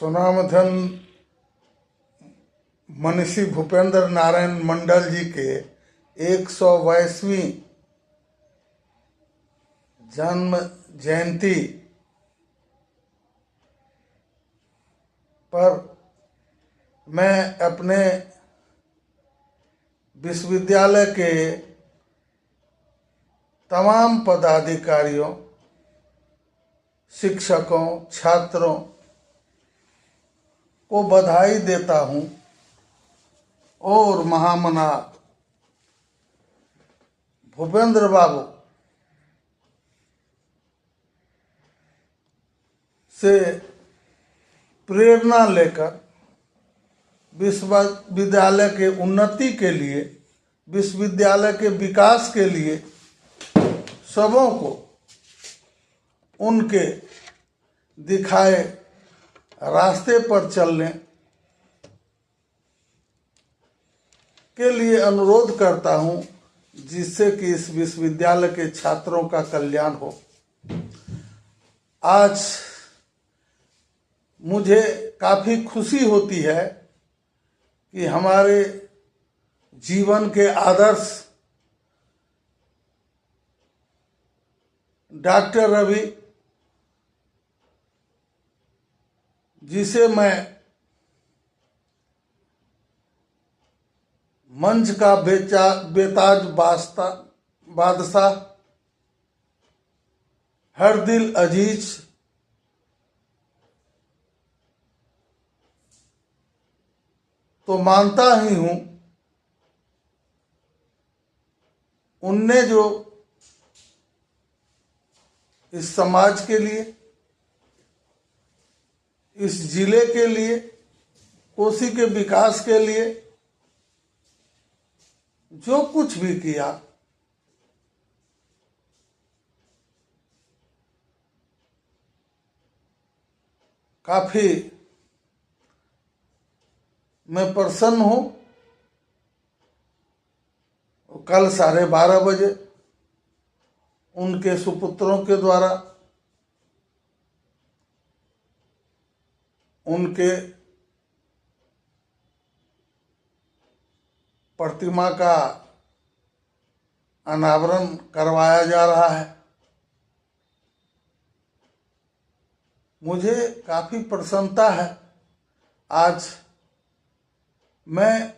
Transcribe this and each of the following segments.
स्वनामधन मनीषी भूपेंद्र नारायण मंडल जी के 122वीं जन्म जयंती पर मैं अपने विश्वविद्यालय के तमाम पदाधिकारियों, शिक्षकों, छात्रों को बधाई देता हूं और महामना भूपेंद्र बाबू से प्रेरणा लेकर विश्वविद्यालय के उन्नति के लिए, विश्वविद्यालय के विकास के लिए सबों को उनके दिखाए रास्ते पर चलने के लिए अनुरोध करता हूं, जिससे कि इस विश्वविद्यालय के छात्रों का कल्याण हो। आज मुझे काफी खुशी होती है कि हमारे जीवन के आदर्श डॉक्टर रवि, जिसे मैं मंच का बेताज बादशाह, हर दिल अजीज, तो मानता ही हूं। उनने जो इस समाज के लिए, इस जिले के लिए, कोसी के विकास के लिए जो कुछ भी किया, काफी मैं प्रसन्न हूं। कल 12:30 बजे उनके सुपुत्रों के द्वारा उनके प्रतिमा का अनावरण करवाया जा रहा है। मुझे काफी प्रसन्नता है। आज मैं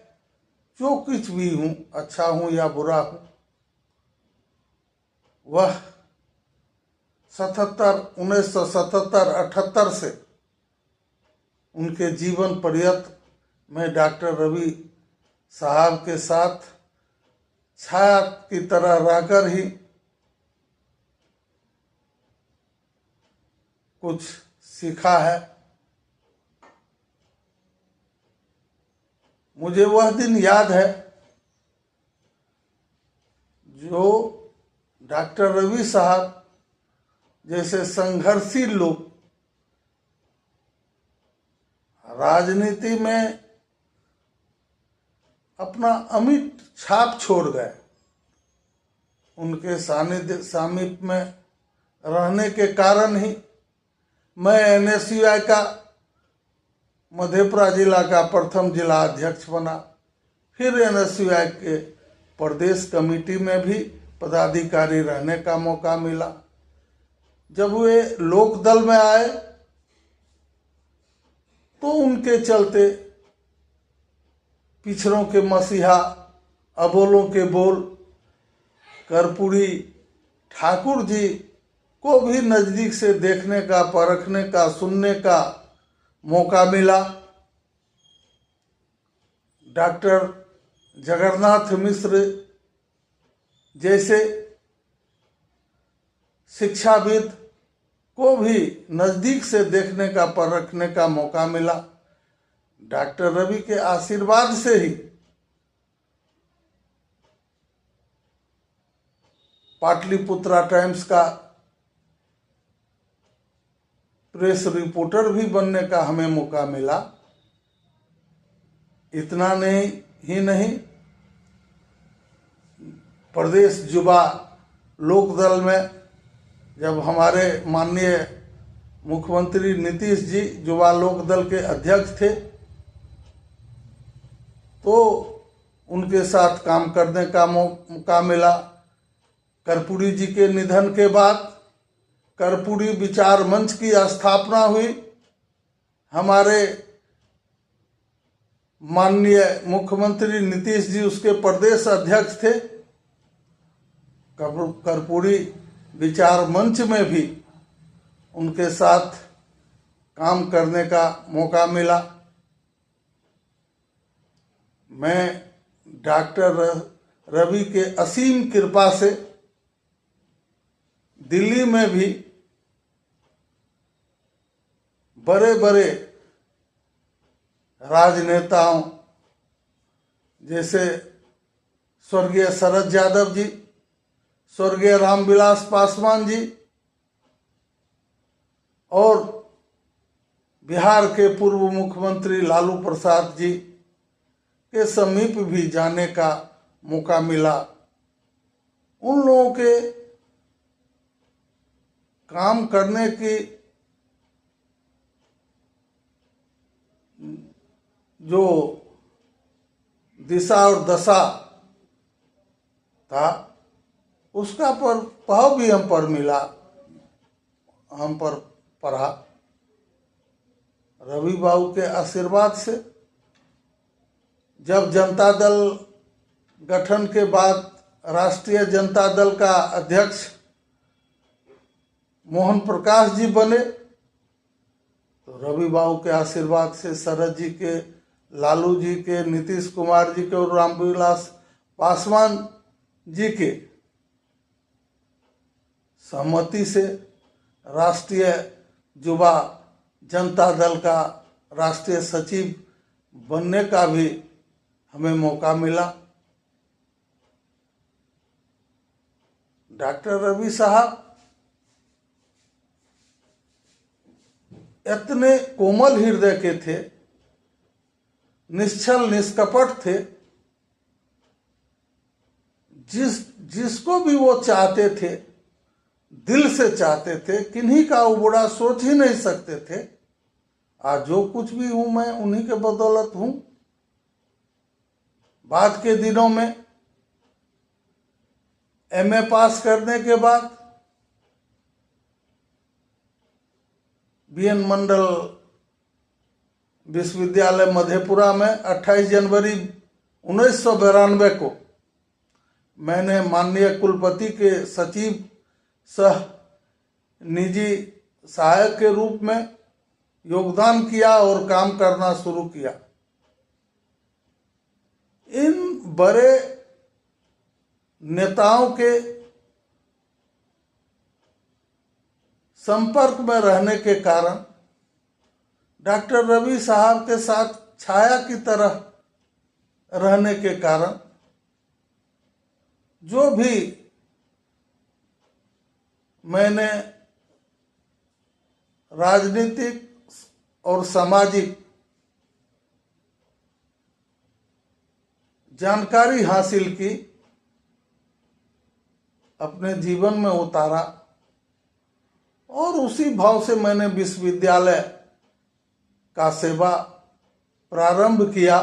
जो कुछ भी हूं, अच्छा हूं या बुरा हूं, वह 1977-78 से उनके जीवन पर्यंत मैं डॉक्टर रवि साहब के साथ छाया की तरह रहकर ही कुछ सीखा है। मुझे वह दिन याद है जो डॉक्टर रवि साहब जैसे संघर्षशील लोग राजनीति में अपना अमिट छाप छोड़ गए। उनके सानिध्य में रहने के कारण ही मैं NSUI का मधेपुरा जिला का प्रथम जिला अध्यक्ष बना। फिर NSUI के प्रदेश कमेटी में भी पदाधिकारी रहने का मौका मिला। जब वे लोकदल में आए तो उनके चलते पिछड़ों के मसीहा, अबोलों के बोल कर्पूरी ठाकुर जी को भी नजदीक से देखने का, परखने का, सुनने का मौका मिला। डॉक्टर जगन्नाथ मिश्र जैसे शिक्षाविद को भी नजदीक से देखने का, परखने का मौका मिला। डॉक्टर रवि के आशीर्वाद से ही पाटलिपुत्रा टाइम्स का प्रेस रिपोर्टर भी बनने का हमें मौका मिला। इतना ही नहीं, प्रदेश युवा लोकदल में जब हमारे माननीय मुख्यमंत्री नीतीश जी युवा लोक दल के अध्यक्ष थे, तो उनके साथ काम करने का मौका मिला। कर्पूरी जी के निधन के बाद कर्पूरी विचार मंच की स्थापना हुई। हमारे माननीय मुख्यमंत्री नीतीश जी उसके प्रदेश अध्यक्ष थे। कर्पूरी विचार मंच में भी उनके साथ काम करने का मौका मिला। मैं डॉक्टर रवि के असीम कृपा से दिल्ली में भी बड़े बड़े राजनेताओं जैसे स्वर्गीय शरद यादव जी, स्वर्गीय रामविलास पासवान जी और बिहार के पूर्व मुख्यमंत्री लालू प्रसाद जी के समीप भी जाने का मौका मिला। उन लोगों के काम करने की जो दिशा और दशा था उसका प्रभाव भी हम पर मिला, हम पर पड़ा। रवि बाबू के आशीर्वाद से जब जनता दल गठन के बाद राष्ट्रीय जनता दल का अध्यक्ष मोहन प्रकाश जी बने, तो रवि बाबू के आशीर्वाद से शरद जी के, लालू जी के, नीतीश कुमार जी के और रामविलास पासवान जी के सहमति से राष्ट्रीय युवा जनता दल का राष्ट्रीय सचिव बनने का भी हमें मौका मिला। डॉक्टर रवि साहब इतने कोमल हृदय के थे, निश्चल निष्कपट थे, जिसको भी वो चाहते थे, दिल से चाहते थे, किन्हीं का वो बुरा सोच ही नहीं सकते थे। आज जो कुछ भी हूं मैं उन्हीं के बदौलत हूं। बाद के दिनों में एमए पास करने के बाद बीएन मंडल विश्वविद्यालय मधेपुरा में 28 जनवरी 1992 को मैंने माननीय कुलपति के सचिव सह निजी सहायक के रूप में योगदान किया और काम करना शुरू किया। इन बड़े नेताओं के संपर्क में रहने के कारण, डॉक्टर रवि साहब के साथ छाया की तरह रहने के कारण जो भी मैंने राजनीतिक और सामाजिक जानकारी हासिल की, अपने जीवन में उतारा और उसी भाव से मैंने विश्वविद्यालय का सेवा प्रारंभ किया।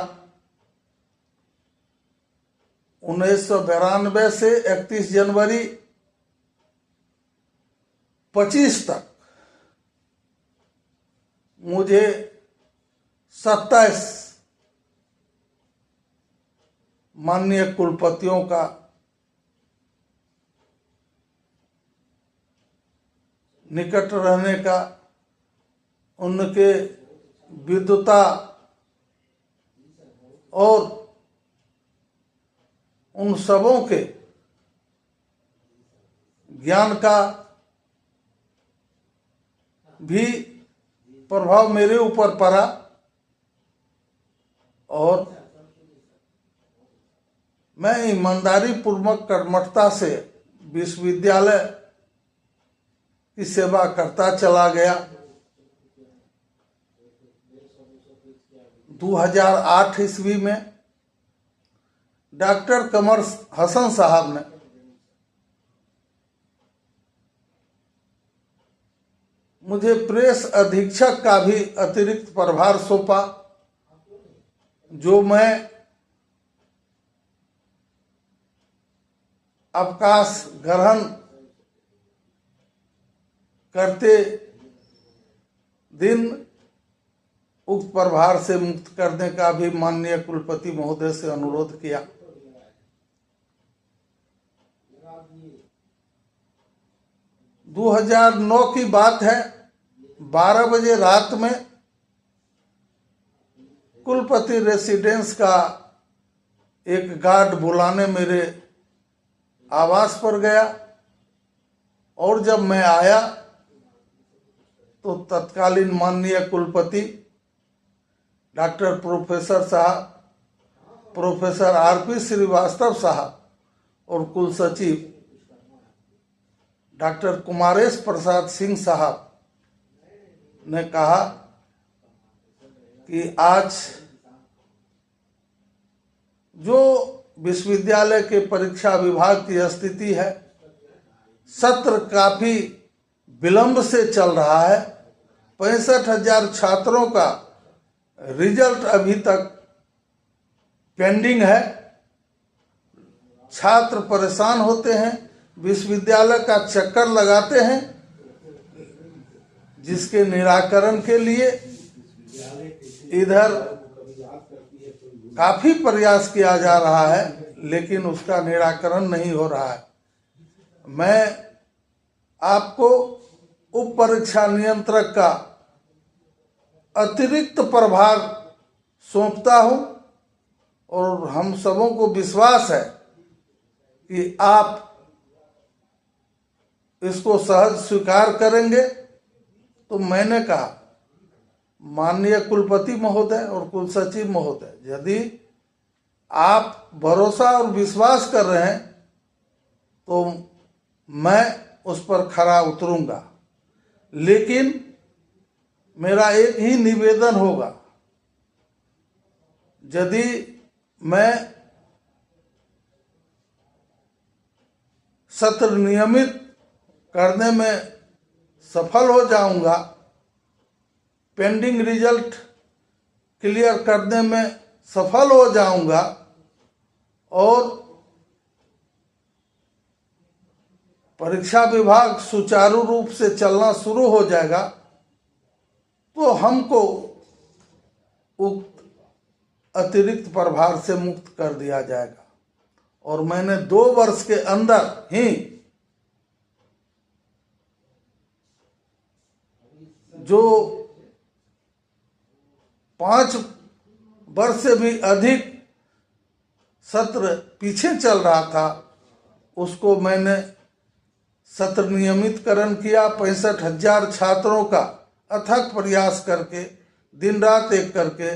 1992 से 31 जनवरी 25 तक मुझे 27 माननीय कुलपतियों का निकट रहने का, उनके विद्वता और उन सबों के ज्ञान का भी प्रभाव मेरे ऊपर पड़ा और मैं ईमानदारी पूर्वक कर्मठता से विश्वविद्यालय की सेवा करता चला गया। 2008 ईस्वी में डॉक्टर कमर हसन साहब ने मुझे प्रेस अधीक्षक का भी अतिरिक्त प्रभार सौंपा, जो मैं अवकाश ग्रहण करते दिन उक्त प्रभार से मुक्त करने का भी माननीय कुलपति महोदय से अनुरोध किया। 2009 की बात है, 12 बजे रात में कुलपति रेसिडेंस का एक गार्ड बुलाने मेरे आवास पर गया, और जब मैं आया तो तत्कालीन माननीय कुलपति डॉक्टर प्रोफेसर आरपी श्रीवास्तव साहब और कुल सचिव डॉक्टर कुमारेश प्रसाद सिंह साहब ने कहा कि आज जो विश्वविद्यालय के परीक्षा विभाग की स्थिति है, सत्र काफी विलंब से चल रहा है। 65,000 छात्रों का रिजल्ट अभी तक पेंडिंग है। छात्र परेशान होते हैं, विश्वविद्यालय का चक्कर लगाते हैं, जिसके निराकरण के लिए इधर काफी प्रयास किया जा रहा है, लेकिन उसका निराकरण नहीं हो रहा है। मैं आपको उप परीक्षा नियंत्रक का अतिरिक्त प्रभार सौंपता हूं, और हम सबों को विश्वास है कि आप इसको सहज स्वीकार करेंगे। तो मैंने कहा, माननीय कुलपति महोदय और कुल सचिव महोदय, यदि आप भरोसा और विश्वास कर रहे हैं तो मैं उस पर खरा उतरूंगा, लेकिन मेरा एक ही निवेदन होगा, यदि मैं सत्र नियमित करने में सफल हो जाऊंगा, पेंडिंग रिजल्ट क्लियर करने में सफल हो जाऊंगा, और परीक्षा विभाग सुचारू रूप से चलना शुरू हो जाएगा, तो हमको उक्त अतिरिक्त प्रभार से मुक्त कर दिया जाएगा। और मैंने 2 वर्ष के अंदर ही जो 5 वर्ष से भी अधिक सत्र पीछे चल रहा था, उसको मैंने सत्र नियमितकरण किया। 65,000 छात्रों का अथक प्रयास करके, दिन रात एक करके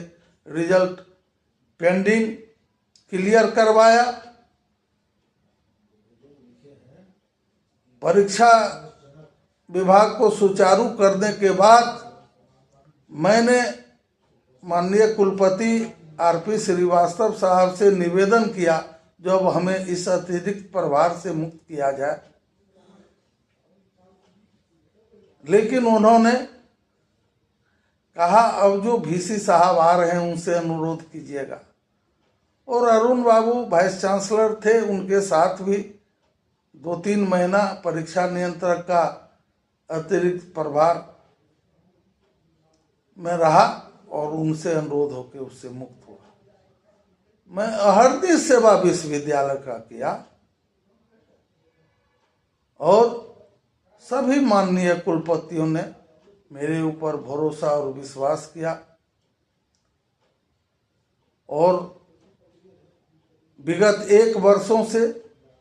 रिजल्ट पेंडिंग क्लियर करवाया। परीक्षा विभाग को सुचारू करने के बाद मैंने माननीय कुलपति आरपी श्रीवास्तव साहब से निवेदन किया, जो अब हमें इस अतिरिक्त प्रभार से मुक्त किया जाए, लेकिन उन्होंने कहा अब जो VC साहब आ रहे हैं उनसे अनुरोध कीजिएगा। और अरुण बाबू वाइस चांसलर थे, उनके साथ भी 2-3 महीना परीक्षा नियंत्रक का अतिरिक्त प्रभार में रहा, और उनसे अनुरोध होकर उससे मुक्त हुआ। मैं अहर्निश सेवा विश्वविद्यालय का किया, और सभी माननीय कुलपतियों ने मेरे ऊपर भरोसा और विश्वास किया, और विगत 1 वर्षों से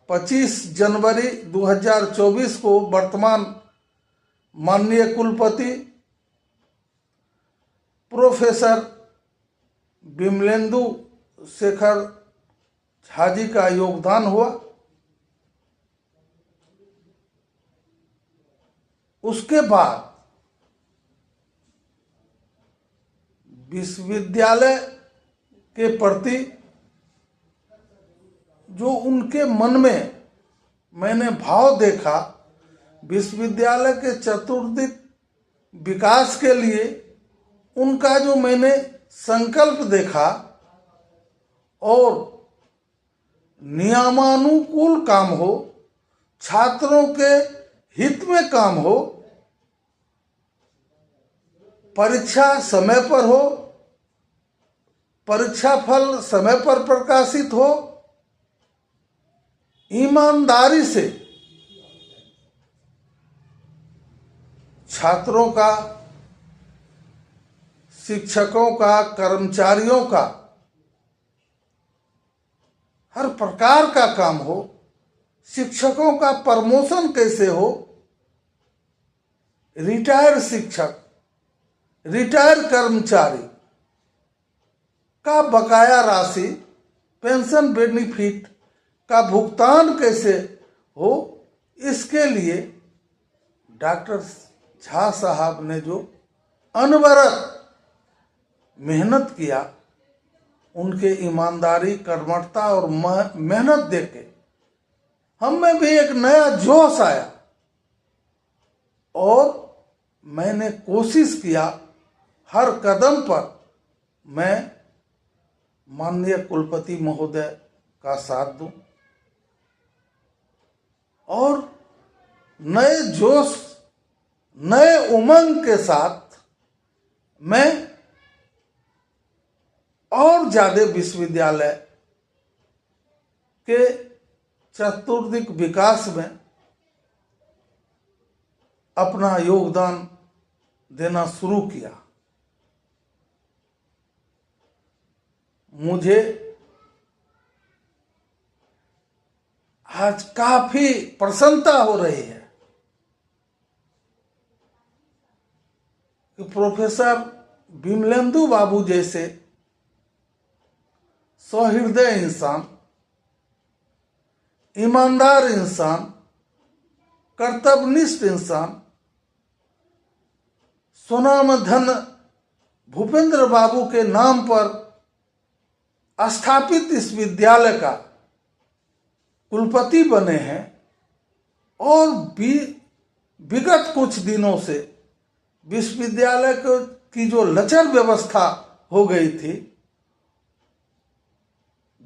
25 जनवरी 2024 को वर्तमान माननीय कुलपति प्रोफेसर विमलेंदु शेखर झा जी का योगदान हुआ। उसके बाद विश्वविद्यालय के प्रति जो उनके मन में मैंने भाव देखा, विश्वविद्यालय के चतुर्दिक विकास के लिए उनका जो मैंने संकल्प देखा और नियमानुकूल काम हो, छात्रों के हित में काम हो, परीक्षा समय पर हो, परीक्षा फल समय पर प्रकाशित हो, ईमानदारी से छात्रों का, शिक्षकों का, कर्मचारियों का हर प्रकार का काम हो, शिक्षकों का प्रमोशन कैसे हो, रिटायर्ड शिक्षक, रिटायर्ड कर्मचारी का बकाया राशि, पेंशन बेनिफिट का भुगतान कैसे हो, इसके लिए डॉक्टर झा साहब ने जो अनवरत मेहनत किया, उनके ईमानदारी, कर्मठता और मेहनत देके हम में भी एक नया जोश आया और मैंने कोशिश किया हर कदम पर मैं माननीय कुलपति महोदय का साथ दूं और नए जोश, नए उमंग के साथ मैं और ज्यादा विश्वविद्यालय के चतुर्दिक विकास में अपना योगदान देना शुरू किया। मुझे आज काफी प्रसन्नता हो रही है कि प्रोफेसर विमलेंदु बाबू जैसे सहृदय इंसान, ईमानदार इंसान, कर्तव्यनिष्ठ इंसान, स्वनामधन भूपेंद्र बाबू के नाम पर स्थापित इस विद्यालय का कुलपति बने हैं और विगत कुछ दिनों से विश्वविद्यालय की जो लचर व्यवस्था हो गई थी,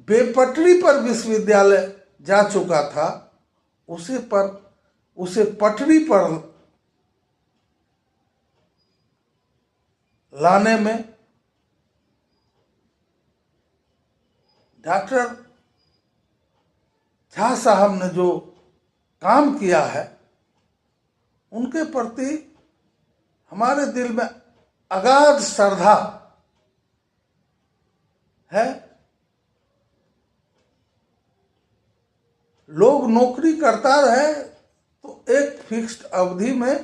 बेपटरी पर विश्वविद्यालय जा चुका था, उसे पटरी पर लाने में डॉक्टर झा साहब ने जो काम किया है, उनके प्रति हमारे दिल में अगाध श्रद्धा है। लोग नौकरी करता रहे तो एक फिक्स्ड अवधि में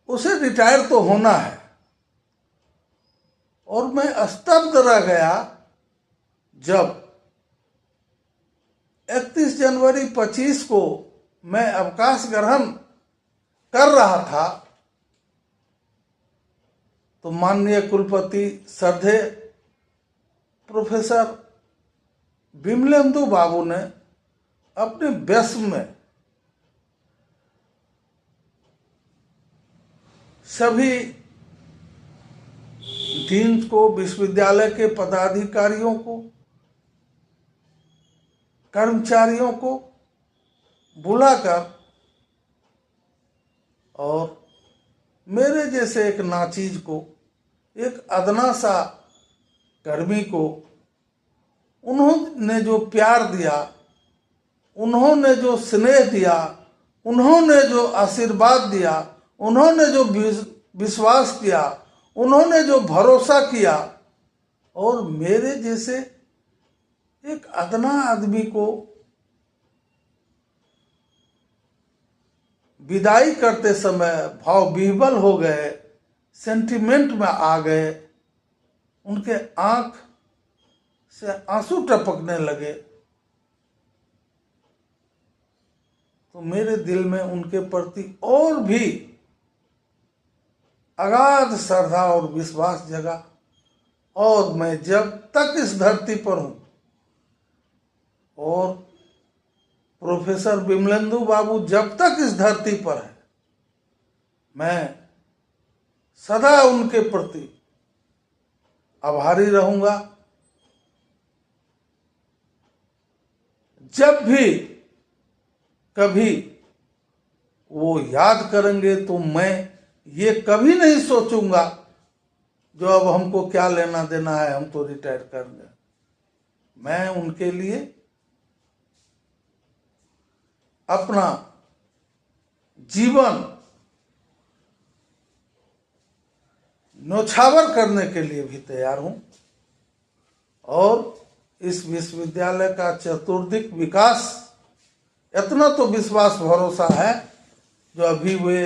उसे रिटायर तो होना है, और मैं स्तब्ध रह गया जब 31 जनवरी 25 को मैं अवकाश ग्रहण कर रहा था तो माननीय कुलपति श्रद्धेय प्रोफेसर विमलेंदु बाबू ने अपने व्यस्त में सभी डीन को, विश्वविद्यालय के पदाधिकारियों को, कर्मचारियों को बुलाकर और मेरे जैसे एक नाचीज को, एक अदना सा कर्मी को उन्होंने जो प्यार दिया, उन्होंने जो स्नेह दिया, उन्होंने जो आशीर्वाद दिया, उन्होंने जो विश्वास किया, उन्होंने जो भरोसा किया, और मेरे जैसे एक अदना आदमी को विदाई करते समय भाव विह्वल हो गए, सेंटिमेंट में आ गए, उनके आंख से आंसू टपकने लगे, तो मेरे दिल में उनके प्रति और भी अगाध श्रद्धा और विश्वास जगा। और मैं जब तक इस धरती पर हूं और प्रोफेसर विमलेंदु बाबू जब तक इस धरती पर है, मैं सदा उनके प्रति आभारी रहूंगा। जब भी कभी वो याद करेंगे तो मैं ये कभी नहीं सोचूंगा जो अब हमको क्या लेना देना है, हम तो रिटायर कर गए। मैं उनके लिए अपना जीवन न्योछावर करने के लिए भी तैयार हूं और इस विश्वविद्यालय का चतुर्दिक विकास, इतना तो विश्वास भरोसा है जो अभी वे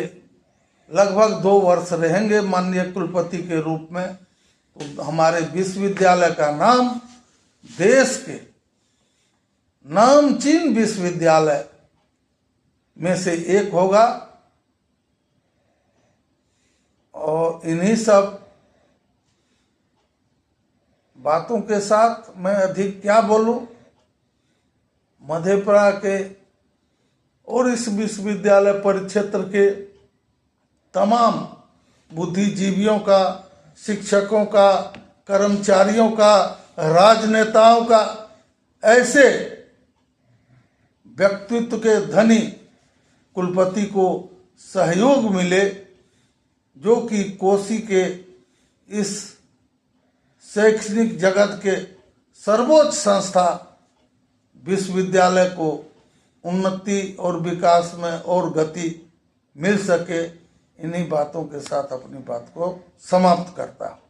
लगभग 2 वर्ष रहेंगे माननीय कुलपति के रूप में, तो हमारे विश्वविद्यालय का नाम देश के नामचीन विश्वविद्यालय में से एक होगा। और इन्हीं सब बातों के साथ मैं अधिक क्या बोलूं, मधेपुरा के और इस विश्वविद्यालय परिक्षेत्र के तमाम बुद्धिजीवियों का, शिक्षकों का, कर्मचारियों का, राजनेताओं का, ऐसे व्यक्तित्व के धनी कुलपति को सहयोग मिले जो कि कोसी के इस शैक्षणिक जगत के सर्वोच्च संस्था विश्वविद्यालय को उन्नति और विकास में और गति मिल सके। इन्हीं बातों के साथ अपनी बात को समाप्त करता हूं।